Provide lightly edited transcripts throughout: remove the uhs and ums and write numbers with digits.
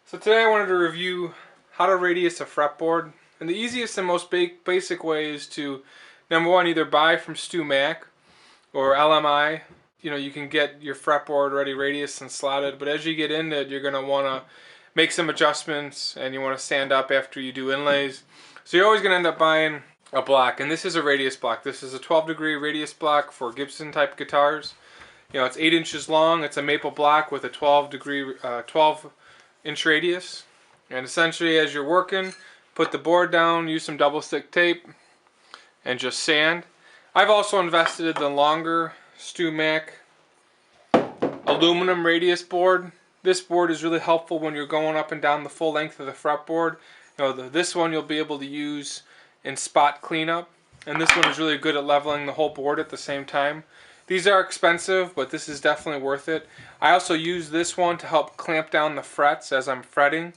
So today I wanted to review how to radius a fretboard. And the easiest and most basic way is to, number one, either buy from Stu Mac or LMI. You know, you can get your fretboard already radiused and slotted, but as you get into it, you're going to want to make some adjustments and you want to sand up after you do inlays. So you're always going to end up buying a block, and this is a radius block. This is a 12-degree radius block for Gibson type guitars. You know, it's 8 inches long. It's a maple block with a 12-inch radius. And essentially, as you're working, put the board down, use some double stick tape, and just sand. I've also invested in the longer Stu Mac aluminum radius board. This board is really helpful when you're going up and down the full length of the fretboard. You know, this one you'll be able to use in spot cleanup, and this one is really good at leveling the whole board at the same time. These are expensive, but this is definitely worth it. I also use this one to help clamp down the frets as I'm fretting,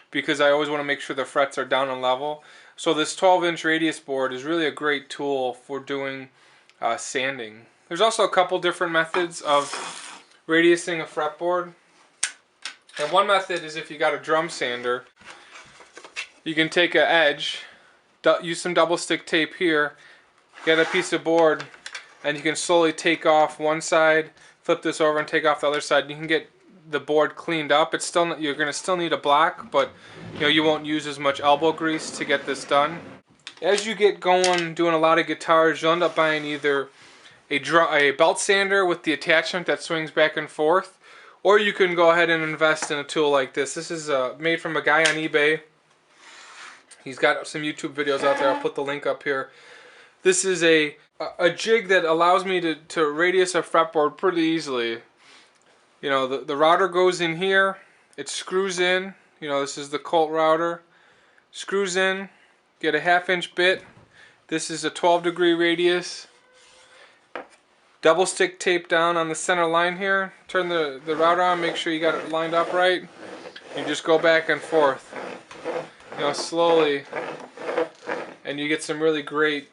because I always want to make sure the frets are down and level. So this 12-inch radius board is really a great tool for doing sanding. There's also a couple different methods of radiusing a fretboard. And one method is if you got a drum sander, you can take an edge, use some double stick tape here, get a piece of board, and you can slowly take off one side, flip this over and take off the other side. You can get the board cleaned up. It's still, you're going to still need a block, but you know, you won't use as much elbow grease to get this done. As you get going doing a lot of guitars, you'll end up buying either a belt sander with the attachment that swings back and forth, or you can go ahead and invest in a tool like this. This is made from a guy on eBay. He's got some YouTube videos out there. I'll put the link up here. This is a jig that allows me to radius a fretboard pretty easily. You know, the router goes in here, it screws in. You know, this is the Colt router. Screws in, get a 1/2-inch bit. This is a 12-degree radius. Double stick tape down on the center line here. Turn the router on, make sure you got it lined up right. You just go back and forth, you know, slowly, and you get some really great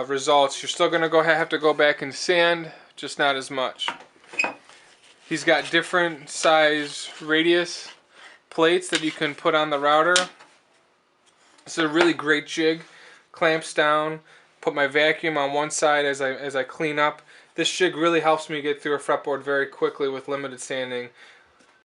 results. You're still gonna have to go back and sand, just not as much. He's got different size radius plates that you can put on the router. It's a really great jig. Clamps down. Put my vacuum on one side as I clean up. This jig really helps me get through a fretboard very quickly with limited sanding.